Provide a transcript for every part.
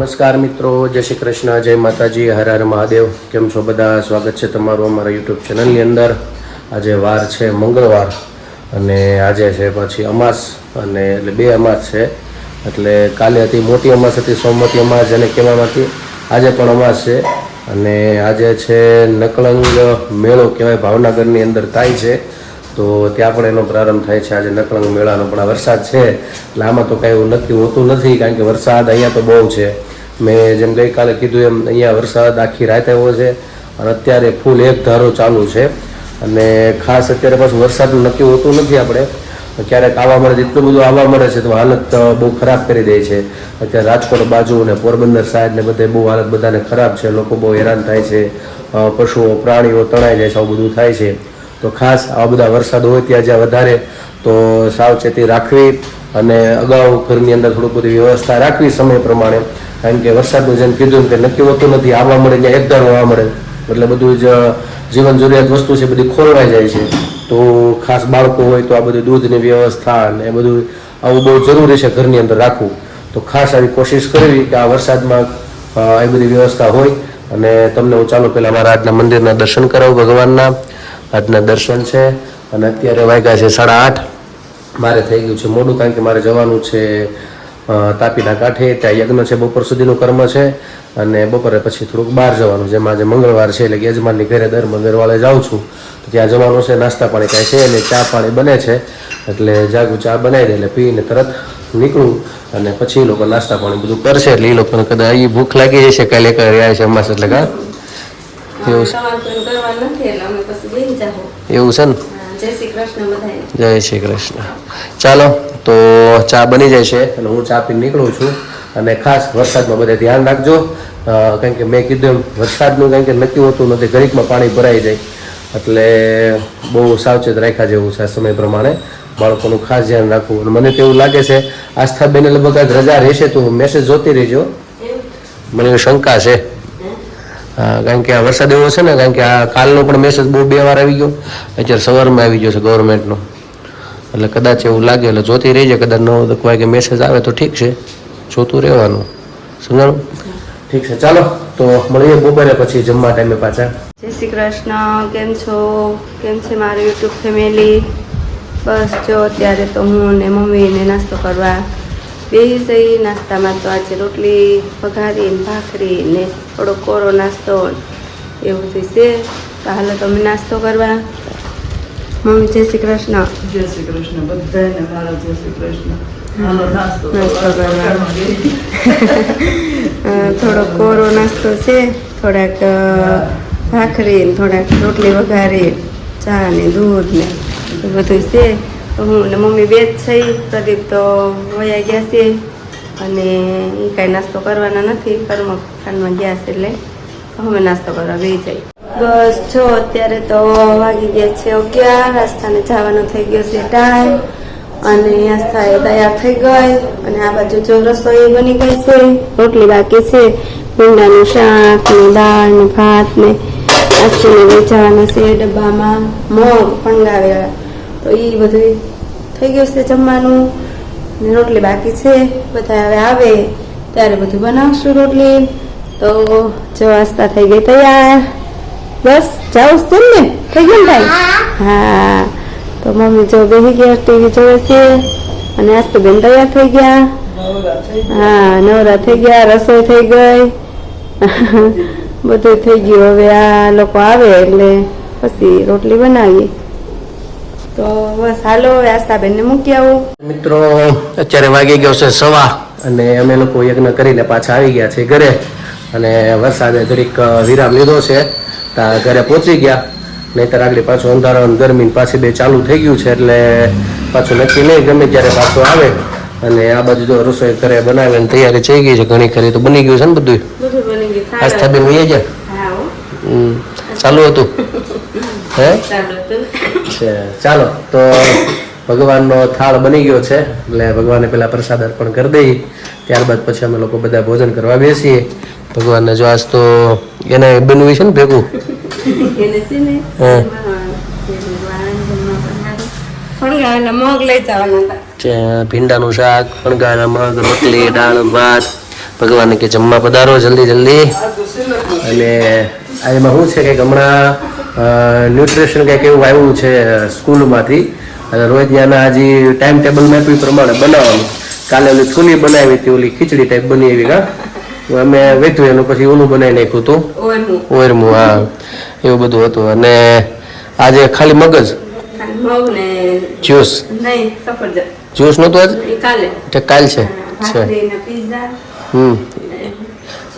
નમસ્કાર મિત્રો, જય શ્રી કૃષ્ણ, જય માતાજી, હર હર મહાદેવ. કેમ છો બધા? સ્વાગત છે તમારું અમારા યુટ્યુબ ચેનલની અંદર. આજે વાર છે મંગળવાર અને આજે છે પછી અમાસ, અને એટલે બે અમાસ છે. એટલે કાલે હતી મોટી અમાસ, હતી સોમવતી અમાસ જેને કહેવામાં હતી. આજે પણ અમાસ છે અને આજે છે નકળંગ મેળો કહેવાય, ભાવનગરની અંદર થાય છે. તો ત્યાં પણ એનો પ્રારંભ થાય છે આજે નકળંગ મેળાનો. પણ આ વરસાદ છે એટલે આમાં તો કાંઈ એવું નક્કી હોતું નથી, કારણ કે વરસાદ અહીંયા તો બહુ છે. મેં જેમ ગઈકાલે કીધું એમ અહીંયા વરસાદ આખી રાત આવ્યો છે અને અત્યારે ફૂલ એક ધારો ચાલુ છે. અને ખાસ અત્યારે પાછું વરસાદનું નક્કી હોતું નથી. આપણે ક્યારેક આવવા મળે, એટલું બધું આવવા મળે છે તો હાલત બહુ ખરાબ કરી દે છે. અત્યારે રાજકોટ બાજુ ને પોરબંદર સાઈડ ને બધે બહુ હાલત બધાને ખરાબ છે. લોકો બહુ હેરાન થાય છે, પશુઓ પ્રાણીઓ તણાઈ જાય છે, આવું બધું થાય છે. તો ખાસ આવા બધા વરસાદ હોય ત્યાં જ્યાં વધારે તો સાવચેતી રાખવી અને અગાઉ ઘરની અંદર થોડુંક બધી વ્યવસ્થા રાખવી સમય પ્રમાણે. કારણ કે વરસાદનું જેમ કીધું કે નક્કી હોતું નથી, આવવા મળે ત્યાં એકધારો આવવા મળે એટલે બધું જ જીવન જરૂરિયાત વસ્તુ છે બધી ખોરવાઈ જાય છે. તો ખાસ બાળકો હોય તો આ બધું દૂધની વ્યવસ્થા અને એ બધું આવું બહુ જરૂરી છે ઘરની અંદર રાખવું. તો ખાસ આવી કોશિશ કરવી કે આ વરસાદમાં એ બધી વ્યવસ્થા હોય. અને તમને હું ચાલો પહેલાં મારા આજના મંદિરના દર્શન કરાવું ભગવાનના. આજના દર્શન છે અને અત્યારે વાગ્યા છે 8:30. મારે થઈ ગયું છે મોડું, કારણ કે મારે જવાનું છે તાપીના કાંઠે. ત્યાં યજ્ઞ છે, બપોર સુધીનું કર્મ છે અને બપોરે પછી થોડુંક બહાર જવાનું. જેમાં આજે મંગળવાર છે એટલે યજમાનની ઘરે દર મંગળવારે જાઉં છું તો ત્યાં જવાનું છે. નાસ્તા પાણી કાંઈ છે એટલે ચા પાણી બને છે એટલે જાગું ચા બનાવી દે એટલે પીને તરત નીકળું અને પછી એ લોકો નાસ્તા પાણી બધું કરશે. એટલે એ લોકોને કદાચ એ ભૂખ લાગી જશે કાલે રહ્યા છે અમાસ એટલે કા એવું છે ને. જય શ્રી કૃષ્ણ. ચાલો તો ચા બની જાય છે અને હું ચા પીને નીકળું છું. અને ખાસ વરસાદમાં બધે ધ્યાન રાખજો, કારણ કે મેં કીધું એમ વરસાદનું કારણ કે નક્કી હોતું નથી, ઘડીકમાં પાણી ભરાઈ જાય એટલે બહુ સાવચેત રાખ્યા જેવું છે. આ સમય પ્રમાણે બાળકોનું ખાસ ધ્યાન રાખવું. અને મને તો એવું લાગે છે આસ્થાબેન લગભગ આજ રજા રહેશે તો મેસેજ જોતી રહેજો, મને એવી શંકા છે. હા, કારણ કે આ વરસાદ એવો છે ને, કારણ કે આ કાલનો પણ મેસેજ બહુ 2 વાર આવી ગયો, અત્યારે સવારમાં આવી ગયો છે ગવર્મેન્ટનો. એટલે કદાચ એવું લાગે એટલે જોતી રહીજે. કદાચ 9 વાગે મેસેજ આવે તો ઠીક છે, જોતું રહેવાનું. સમજાણું? ઠીક છે, ચાલો તો મળીએ બપોરે પછી જમવા ટાઈમે પાછા. જય શ્રી કૃષ્ણ. કેમ છો? કેમ છે મારું યુટ્યુબ ફેમિલી? બસ જો અત્યારે તો હું ને મમ્મીને નાસ્તો કરવા બેસી જઈ. નાસ્તામાં તો આજે રોટલી વઘારીને ભાખરી ને થોડો કોરો નાસ્તો એવું બધું છે. તો હાલો તમે નાસ્તો કરવા. મમ્મી જય શ્રી કૃષ્ણ. જય શ્રી કૃષ્ણ. બધાને મારા જય શ્રી કૃષ્ણ. થોડો કોરો નાસ્તો છે, થોડાક ભાખરી ને થોડાક રોટલી વઘારી, ચા ને દૂધ ને એ બધું છે. તો હું ને મમ્મી બે જ છે. પ્રદીપ તો વયા ગયા છે અને એ કાંઈ નાસ્તો કરવાના નથી, કર્મકાંડમાં ગયા છે એટલે અમે નાસ્તો કરવા બે જાય. બસ જો અત્યારે તો વાગી ગયા છે 11. આસ્થાને જવાનો થઈ ગયો છે ટાઈમ અને આસ્થા એ તૈયાર થઈ ગઈ. અને આ બાજુ જો રસોઈ બની ગઈ છે, રોટલી બાકી છે, ભીંડાનું શાક ને દાળ ને ભાત ને આસ્તીને વેચાવાના છે ડબ્બામાં, મગ ફણગાવેલા. તો એ બધું થઈ ગયું છે જમવાનું ને રોટલી બાકી છે. બધા હવે આવે ત્યારે બધું બનાવશું રોટલી. તો જો આસ્થા થઈ ગઈ તૈયાર. બસ જાઉં છે ને, થઈ ગયું ને? હા, તો મમ્મી જો બેસી ગયા ટીવી જોવે છે અને આસ્તે બેન તૈયાર થઈ ગયા. હા, નવરા થઈ ગયા, રસોઈ થઈ ગઈ, બધું થઈ ગયું. હવે આ લોકો આવે એટલે પછી રોટલી બનાવીએ. તો બસ હાલો આસ્થાબેનને મૂકી આવું. મિત્રો અત્યારે વાગી ગયો છે 1:15 અને અમે લોકો યજ્ઞ કરીને પાછા આવી ગયા છે ઘરે. અને વરસાદે જરીક વિરામ લીધો છે, ત્યાં ઘરે પહોંચી ગયા. નહીંતર આગળ પાછું અંધારાનું ગરમી પાછી બે ચાલુ થઈ ગયું છે એટલે પાછું નક્કી નહીં, ગમે ત્યારે પાછું આવે. અને આ બાજુ જો રસોઈ ઘરે બનાવીને તૈયારી થઈ ગઈ છે, ઘણી ખરી તો બની ગયું છે ને બધું. આસ્થાબેન વહી જાય ચાલુ હતું હે? ચાલો તો ભગવાનનો થાળ બની ગયો છે એટલે ભગવાનને પહેલાં પ્રસાદ અર્પણ કરી દઈએ, ત્યારબાદ પછી અમે લોકો બધા ભોજન કરવા બેસીએ. ભગવાનને જો આજ તો એને બનવું છે ને ભેગું ભીંડાનું શાક, ફણગાવેલા મગ, રોટલી, દાળ ભાત, ભગવાન કે જમવા પધારો જલ્દી જલ્દી. અને આ એમાં શું છે કે હમણાં ન્યુટ્રિશન કંઈક એવું આવ્યું છે સ્કૂલમાંથી, અને રોજ ત્યાંના હજી ટાઈમ ટેબલ મેપ્યું પ્રમાણે બનાવવાનું. કાલે ઓલી છુલી બનાવી હતી, ઓલી ખીચડી ટાઈપ બની એવી કા અમે વેઠ્યું, એનું પછી ઓલું બનાવી નાખ્યું હતું ઓરમું. હા એવું બધું હતું. અને આજે ખાલી મગજ જ્યુસ જ્યુસ નહોતું આજે કાલ છે.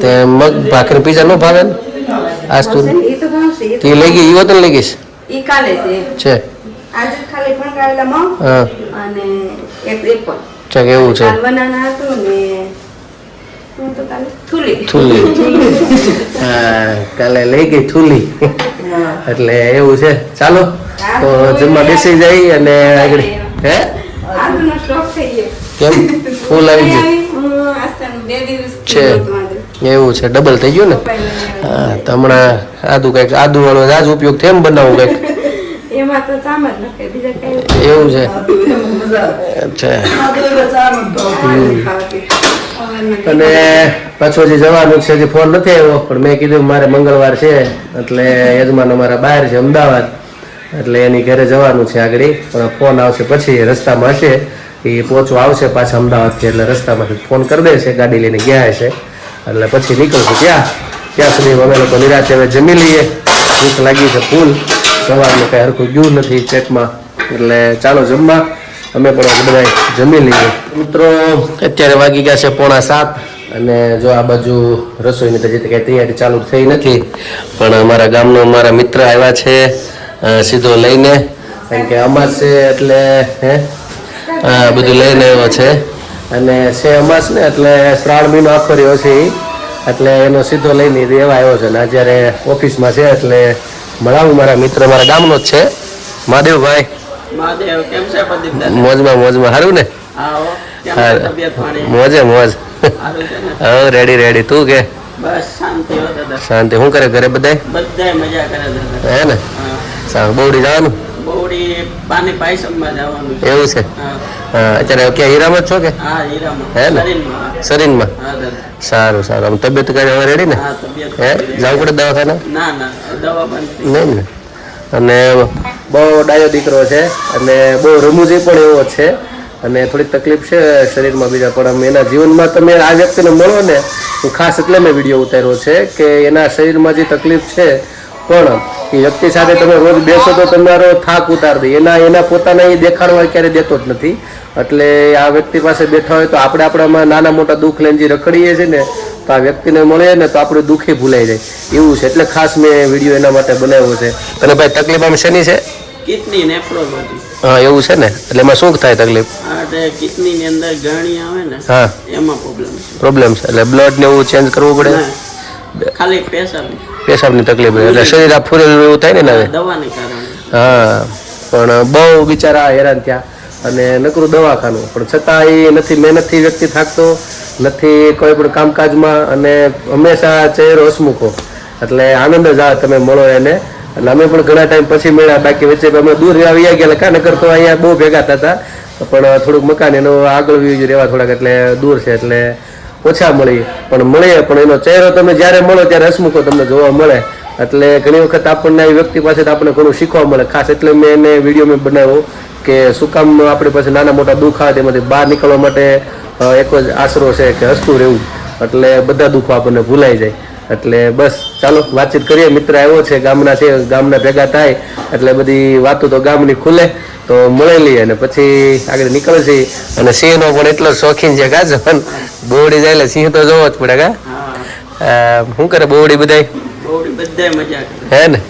તે મગ ભાખરી પીઝા ન ભાવે ને આજ તું તે લઈ ગઈ? ઈ વતન લઈ ગઈશ છે. હા ચાક એવું છે. થુલી હા કાલે લઈ ગઈ થુલી એટલે એવું છે. ચાલો તો જમવા બેસી જાય અને આગળ હે કેમ ફૂલ આવી ગયું છે એવું છે. ડબલ થઈ ગયું ને. હા તો હમણાં આદુ કંઈક આદુ વાળો આજ ઉપયોગ થયો એમ બનાવું કંઈક એવું છે. અચ્છા અને પાછો જે જવાનું છે જે ફોન નથી આવ્યો, પણ મેં કીધું મારે મંગળવાર છે એટલે યજમાન અમારા બહાર છે અમદાવાદ, એટલે એની ઘરે જવાનું છે આગળ. પણ ફોન આવશે પછી રસ્તામાં હશે, એ પહોંચવા આવશે પાછા અમદાવાદથી, એટલે રસ્તામાંથી ફોન કરી દેશે, ગાડી લઈને ગયા હશે એટલે પછી નીકળશું ત્યાં સુધી અમે લોકો નિરાંતે હવે જમી લઈએ. ભૂખ લાગી છે ફૂલ, સવારનું કંઈ હરખું ગયું નથી પેટમાં, એટલે ચાલો જમવા. અમે પણ બધા જમી લઈએ. મિત્રો અત્યારે વાગી ગયા છે 6:45 અને જો આ બાજુ રસોઈની તો જે કંઈ તૈયારી ચાલુ થઈ નથી, પણ અમારા ગામનો અમારા મિત્ર આવ્યા છે સીધો લઈને, કારણ કે અમાસ છે એટલે બધું લઈને આવ્યો છે. અને છે અમાસ ને એટલે શ્રાવણ મહિનો આખો રહ્યો છે એટલે એનો સીધો લઈને દેવા આવ્યો છે. ને અત્યારે ઓફિસમાં છે એટલે મળાવું. મારા મિત્ર મારા ગામનો જ છે, મહાદેવભાઈ. મહાદેવ કેમ છે પ્રદીપદાદા? મોજમાં હારું ને? મોજે મોજ. હા રેડી. તું કે? બસ શાંતિ હો દાદા. શાંતિ. શું કરે ઘરે બધાય મજા કરે દાદા. હે ને? સારું. બહુડી જવાનું? બહુડી પાણી પાયસમમાં જવાનું છે. એવું છે? હા અત્યારે ક્યાં હીરામાં જ છો કે? હા હીરામાં. હે ને? શરીરમાં? હા દાદા. સારું. આમ તબિયત કઈ હવે રેડી ને? હા તબિયત. હે જવું પડે દવાખાના? ના દવા બંધ નહીં ને? અને બહુ ડાયો દીકરો છે અને બહુ રમૂજી પણ એવો છે, અને થોડીક તકલીફ છે શરીરમાં બીજા, પણ આમ એના જીવનમાં તમે આ વ્યક્તિને મળો ને, હું ખાસ એટલે મેં વિડીયો ઉતાર્યો છે કે એના શરીરમાં જે તકલીફ છે પણ એ વ્યક્તિ સાથે તમે રોજ બેસો તો તમારો થાક ઉતાર દે. એના પોતાના એ દેખાડવા ક્યારે દેતો જ નથી. એટલે આ વ્યક્તિ પાસે બેઠા હોય તો આપણે આપણામાં નાના મોટા દુઃખ લઈને જે રખડીએ છીએ ને, તો આ વ્યક્તિને મળે ને તો આપણું દુઃખી ભૂલાઈ જાય એવું છે. એટલે ખાસ મેં વિડીયો એના માટે બનાવ્યો છે. અને ભાઈ તકલીફ આમ શેની છે? Kidney nephrology. હા એવું છે ને? એટલે એમાં શું થાય તકલીફ? કિડની ની અંદર ગરણી આવે ને, હા એમાં પ્રોબ્લેમ છે. એટલે બ્લડ ને એવું ચેન્જ કરવું પડે? ખાલી પેશાબની તકલીફ, એટલે શરીર આ ફૂલેલું એવું થાય ને હવે દવાને કારણે. હા પણ બહુ બિચારા હેરાન થયા અને નકરું દવાખાનું, પણ છતાં એ નથી મહેનતથી વ્યક્તિ થાકતો નથી કોઈ પણ કામકાજમાં, અને હંમેશા ચહેરો હસમુખો, એટલે આનંદ જ આવે તમે મળો એને. એટલે અમે પણ ઘણા ટાઈમ પછી મળ્યા, બાકી વચ્ચે અમે દૂર આવી ગયા કાને કરતો અહીંયા બહુ ભેગા થતા, પણ થોડુંક મકાન એનું આગળ રહેવા થોડાક એટલે દૂર છે એટલે ઓછા મળી, પણ મળીએ. પણ એનો ચહેરો તમે જ્યારે મળો ત્યારે હસમુખો તમને જોવા મળે, એટલે ઘણી વખત આપણને એ વ્યક્તિ પાસેથી આપણને ઘણું શીખવા મળે. ખાસ એટલે મેં એને વિડીયો મેં બનાવ્યો કે શું કામ આપણી પાસે નાના મોટા દુઃખ આવે તેમાંથી બહાર નીકળવા માટે એક જ આશરો છે કે હસતું રહેવું, એટલે બધા દુઃખો આપણને ભૂલાઈ જાય. એટલે બસ ચાલો વાતચીત કરીએ. મિત્ર આવ્યો છે, ગામના છે, ગામના ભેગા થાય એટલે બધી વાતો તો ગામની ખુલે, તો મળેલી અને પછી આગળ નીકળશે. અને સિંહનો પણ એટલો શોખીન છે કા જવાન, બોવડી જાય એટલે સિંહ તો જોવો જ પડે કા. શું કરે બોવડી બધાય? હે ને?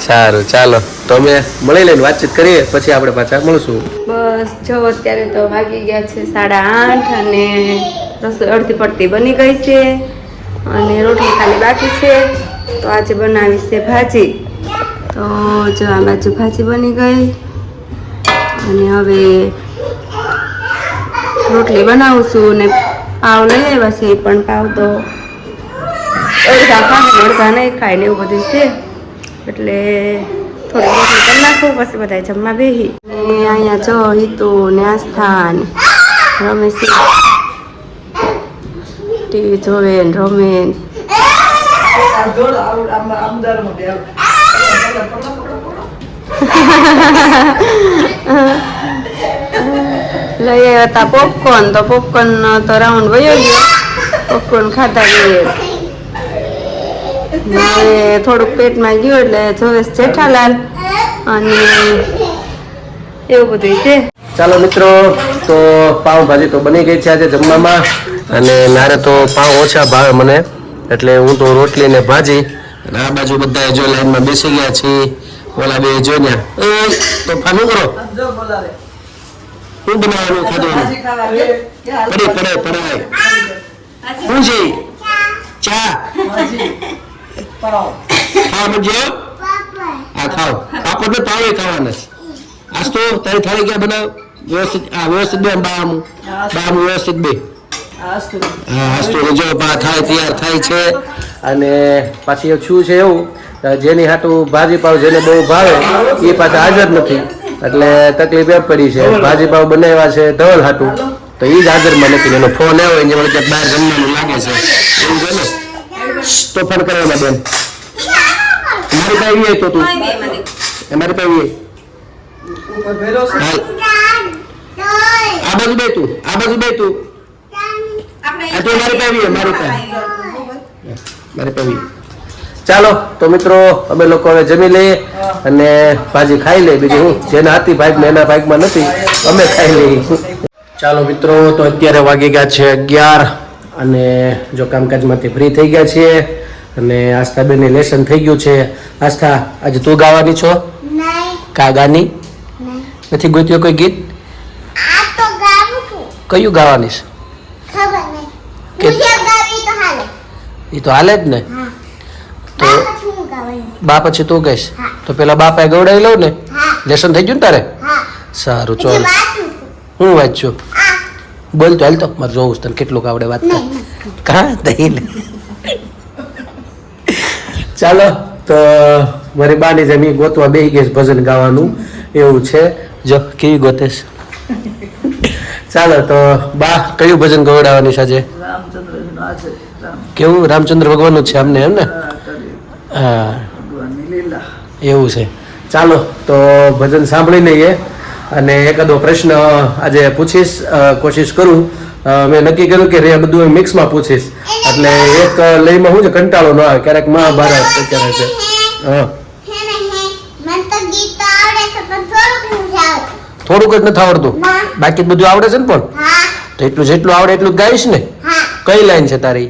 સારું ચાલો તો અમે મળી લઈને વાતચીત કરીએ પછી આપણે પાછા મળશું. બસ જો અત્યારે તો વાગી ગયા છે 8:30 અને રસોઈ અડધી પડતી બની ગઈ છે અને રોટલી ખાલી બાકી છે. તો આજે બનાવી છે ભાજી. તો જો આ બાજુ ભાજી બની ગઈ અને હવે રોટલી બનાવું છું. ને પાવ લઈ આવ્યા છે, પણ પાવ તો અડધા ખાય અડધા નહીં ખાય ને એવું બધું છે, એટલે થોડી રોટલી કરી નાખું પછી બધા જમવા બેસી. ને અહીંયા જો હિતુ ને આસ્થા ને રમેશ ટીવી જોવે ને રમે ને. લઈ આવ્યા હતા પોપકોર્ન, તો પોપકોર્ન તો રાઉન્ડ વયો ગયો. પોપકોર્ન ખાતા ગયે હવે થોડુંક પેટમાં ગયું એટલે જોવે છે જેઠાલાલ અને એવું બધું છે. ચાલો મિત્રો, તો પાવભાજી તો બની ગઈ છે આજે જમવામાં. અને નારે તો પાવ ઓછા ભાવે મને, એટલે હું તો રોટલી ને ભાજી. અને આ બાજુ બધા જો લાઈનમાં બેસી ગયા છે. ઓલા બે જો ને તો ફાનું કરો શું બનાવવાનું ખાધું પડે પડે પડાય શું છે ચા ખાવા મજો આ ખાઓ પાપડ ને પાવે ખાવાના આજ તો તારી થાળી ક્યાં બનાવ વ્યવસ્થિત વ્યવસ્થિત બે બામ વ્યવસ્થિત બે હા આજ તો જો થાળી તૈયાર થાય છે. અને પાછી શું છે એવું જેની હાટું ભાજી પાવ જેને બહુ ભાવે એ પાછા હાજર નથી, એટલે તકલીફ એમ પડી છે. ભાજી પાવ બનાવ્યા છે ધવલ હાટું, તો એ જ હાજરમાં નથી. એનો ફોન આવ્યો એને વળી ક્યાંક બહાર જમવાનું લાગે છે એવું છે ને, તોફાન કરવાના બેન. મારી પાસે આવી તો તું મારી પાસે આ બાજુ બે તું આ તો મારી પાસે મારી પાસે. ચાલો તો મિત્રો, અમે લોકો હવે જમી લઈએ અને ભાજી ખાઈ લઈએ. બીજું હું જેના હાથી ભાગમાં એના ભાગમાં નથી, અમે ખાઈ લઈએ. ચાલો મિત્રો, તો અત્યારે વાગી ગયા છે 11 અને જો કામકાજમાંથી ફ્રી થઈ ગયા છીએ. અને આસ્થાબેનને લેસન થઈ ગયું છે. આસ્થા, આજે તું ગાવાની છો? કા ગાની નથી ગોત્યો કોઈ ગીત? કયું ગાવાની છે? એ તો હાલે જ ને. તો બા પછી તું કહીશ તો પેલા બાપાએ ગવડાવી લઉં ને. લેસન થઈ ગયું ને તારે? સારું ચાલો. હું વાંચ્યું બોલ તો હાલ તો મારે જોવું તને કેટલું આવડે વાત કા દહીં. ચાલો તો મારી બાની જમી ગોતવા બેસી ગઈ ભજન ગાવાનું એવું છે. જો કેવી ગોતેશ. ચાલો તો બા કયું ભજન ગવડાવવાની છે આજે? કેવું રામચંદ્ર ભગવાનનું છે અમને એમ ને? હા એવું છે. ચાલો તો ભજન સાંભળી લઈએ અને એકાદો પ્રશ્ન આજે પૂછીશ, કોશિશ કરું. મેં નક્કી કર્યું કે રે બધું મિક્સમાં પૂછીશ, એટલે એક લઈમાં શું છે કંટાળો ન આવે. ક્યારેક મહાભારત અત્યારે છે. હા થોડુંક જ નથી આવડતું, બાકી બધું આવડે છે ને. પણ તો એટલું જેટલું આવડે એટલું ગાઈશ ને. કઈ લાઈન છે તારી?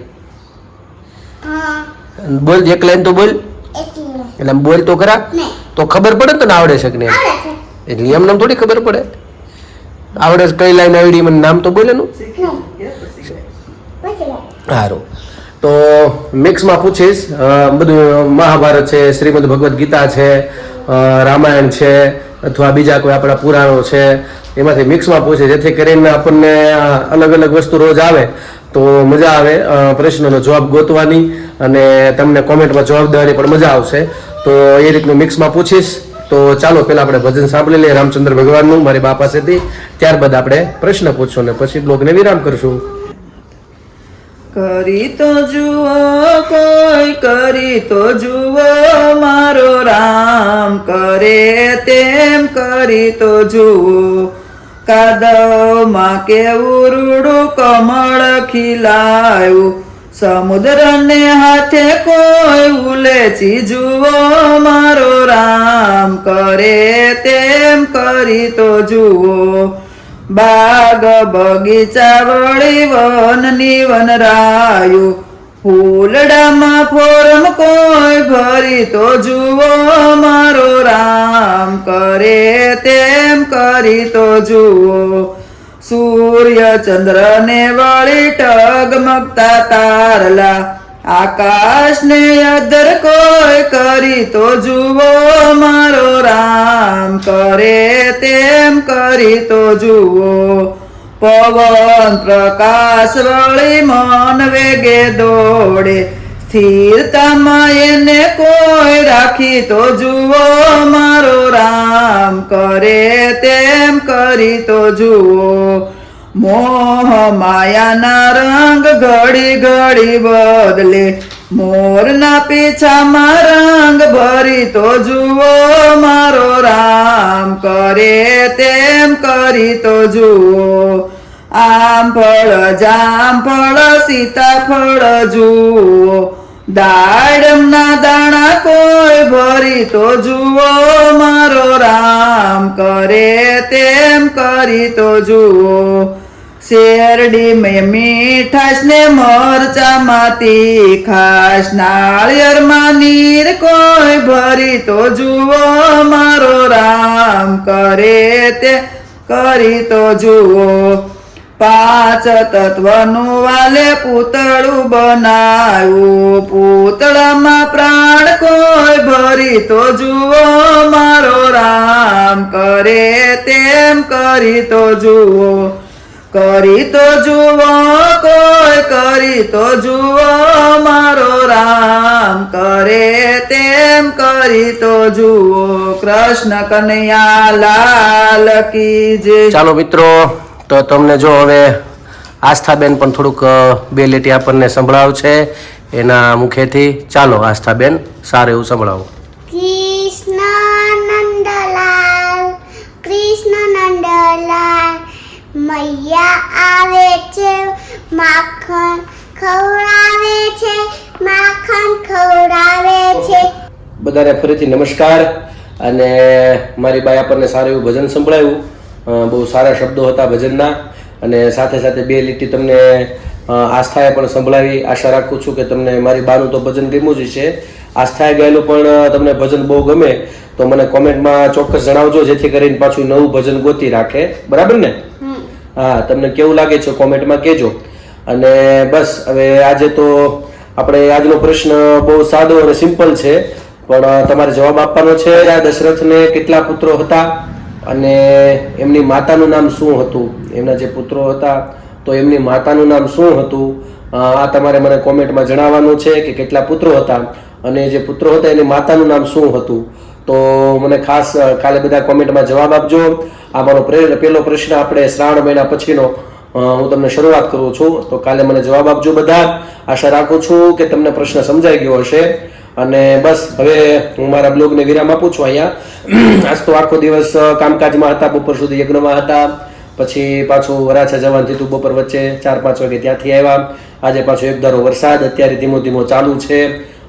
બોલ એક લાઈન તો બોલ. એટલે બોલ તો ખરા, તો ખબર પડે તને આવડે છે કે નહીં. એટલે એમ નામ થોડી ખબર પડે. આવડે કઈ લાઈન આવડી મને નામ તો બોલે નું. સારું તો મિક્સમાં પૂછીશ. બધું મહાભારત છે, શ્રીમદ ભગવદ્ ગીતા છે, રામાયણ છે, અથવા બીજા કોઈ આપણા પુરાણો છે, એમાંથી મિક્સમાં પૂછે જેથી કરીને આપણને અલગ અલગ વસ્તુ રોજ આવે તો મજા આવે પ્રશ્નનો જવાબ ગોતવાની અને તમને કોમેન્ટમાં જવાબ દેવાની પણ મજા આવશે. તો એ રીતનું મિક્સમાં પૂછીશ. તો ચાલો પહેલાં આપણે ભજન સાંભળી લઈએ રામચંદ્ર ભગવાનનું મારી બા પાસેથી, ત્યારબાદ આપણે પ્રશ્ન પૂછશું ને પછી બ્લોગને વિરામ કરશું. કરી તો જુઓ કોઈ, કરી તો જુઓ મારો રામ, કરે તેમ કરી તો જુઓ. કાદવમાં કેવું રૂડું કમળ ખીલાયું, સમુદ્રને હાથે કોઈ ઉલેચી જુઓ મારો રામ, કરે તેમ કરી તો જુઓ. બાગ બગીચા વળી વનની વનરાયું, ફૂલડામાં ફોરમ કોઈ ભરી તો જુઓ મારો રામ, કરે તેમ કરી તો જુઓ. સૂર્ય ચંદ્ર ને વળી ટગમગતા તારલા, આકાશને અધર કોઈ કરી તો જુઓ મારો રામ, કરે તેમ કરી તો જુઓ. પવન પ્રકાશ વળી મન વેગે દોડે, સ્થિરતામાં એને કોઈ રાખી તો જુઓ મારો રામ, કરે તેમ કરી તો જુઓ. મોહ માયાના રંગ ઘડી ઘડી બદલે મોરના પીછામાં રંગ ભરી તો જુઓ મારો રામ કરે તેમ કરી તો જુઓ આમ ફળ જામ ફળ સીતાફળ જુઓ દાડમના દાણા કોઈ ભરી તો જુઓ મારો રામ કરે તેમ કરી તો જુઓ શેરડી મેં મીઠાશ ને મરચામાં તીખાશ નાળિયેરમાં નીર કોઈ ભરી તો જુઓ મારો રામ કરે તે કરી તો જુઓ પાંચ તત્વનું વાલે પૂતળું બનાવ્યું પૂતળામાં પ્રાણ કોઈ ભરી તો જુઓ મારો રામ કરે તેમ કરી તો જુઓ કરી તો જુઓ કોઈ કરી તો જુઓ મારો રામ કરે તેમ કરી તો જુઓ કૃષ્ણ કનૈયા લાલ કી જય. ચાલો મિત્રો, તો તમને જો હવે આસ્થાબેન પણ થોડુંક બે લીટી આપણને સંભળાવશે એના મુખેથી. ચાલો આસ્થાબેન, સારું એવું સંભળાવો. કૃષ્ણ નંદલાલ કૃષ્ણ નંદલાલ મૈયા આવે છે માખણ ખવડાવે છે માખણ ખવડાવે છે. બધાને ફરીથી નમસ્કાર. અને મારી બાઈ આપણને સારું એવું ભજન સંભળાવ્યું. બહુ સારા શબ્દો હતા ભજનના, અને સાથે સાથે બે લીટી તમને આસ્થાએ પણ સંભળાવી. આશા રાખું છું કે તમને મારી બાનું તો ભજન ગમ્યું જ છે. આસ્થાએ ગાયેલું પણ તમને ભજન બહુ ગમે તો મને કોમેન્ટમાં ચોક્કસ જણાવજો, જેથી કરીને પાછું નવું ભજન ગોતી રાખે. બરાબર ને? હા, તમને કેવું લાગે છે કોમેન્ટમાં કહેજો. અને બસ હવે આજે તો આપણે આજનો પ્રશ્ન બહુ સાદો અને સિમ્પલ છે, પણ તમારે જવાબ આપવાનો છે. આ દશરથને કેટલા પુત્રો હતા અને એમની માતાનું નામ શું હતું? એમના જે પુત્રો હતા તો એમની માતાનું નામ શું હતું? આ તમારે મને કોમેન્ટમાં જણાવવાનું છે કે કેટલા પુત્રો હતા અને જે પુત્રો હતા એની માતાનું નામ શું હતું. તો મને ખાસ કાલે બધા કોમેન્ટમાં જવાબ આપજો. આ મારો પહેલો પ્રશ્ન આપણે શ્રાવણ મહિના પછીનો હું તમને શરૂઆત કરું છું, તો કાલે મને જવાબ આપજો બધા. આશા રાખું છું કે તમને પ્રશ્ન સમજાઈ ગયો હશે. અને બસ હવે હું મારા બ્લોગને વિરામ આપું છું અહીંયા. આજ તો આખો દિવસ કામકાજમાં હતા, બપોર સુધી યજ્ઞમાં હતા, પછી પાછું વરાછા જવાનું થયું બપોર વચ્ચે 4-5 વાગે ત્યાંથી આવ્યા. આજે પાછો એક ધારો વરસાદ અત્યારે ધીમો ધીમો ચાલુ છે,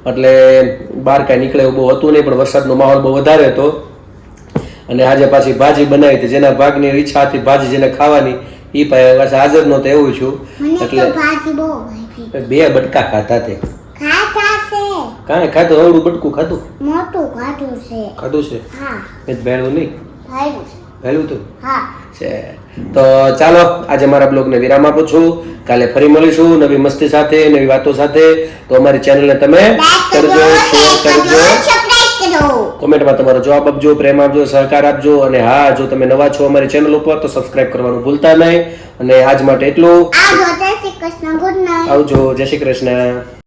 એટલે બહાર કાંઈ નીકળે એવું બહુ હતું નહીં, પણ વરસાદનો માહોલ બહુ વધારે હતો. અને આજે પાછી ભાજી બનાવી હતી, જેના ભાગની ઈચ્છા હતી ભાજી જેને ખાવાની એ પાછા હાજર નહોતો એવું છું. મને એટલે તો ભાજી બહુ ભાવી. 2 બટકા ખાતા તે. ખાધા છે કાંઈ ખાધું? અવળું બટકું ખાધું? મોટું ખાધું છે. ખાધું છે? હા એ ભેળવું નહીં? ભાવ્યું છે. ભેળવું તું હા છે. તો ચાલો આજે મારા બ્લોગને વિરામ આપું છું. કાલે ફરી મળીશું નવી મસ્તી સાથે, નવી વાતો સાથે. તો અમારી ચેનલને તમે લાઈક કરજો, શેર કરજો, સબસ્ક્રાઇબ કરો. કોમેન્ટમાં તમારો જવાબ આપજો, પ્રેમ આપજો, સહકાર આપજો. અને હા, જો તમે નવા છો અમારી ચેનલ ઉપર તો સબસ્ક્રાઇબ કરવાનું ભૂલતા નહીં. અને આજ માટે એટલું. આવજો. જય શ્રી કૃષ્ણ. Good night. આવજો. જય શ્રી કૃષ્ણ.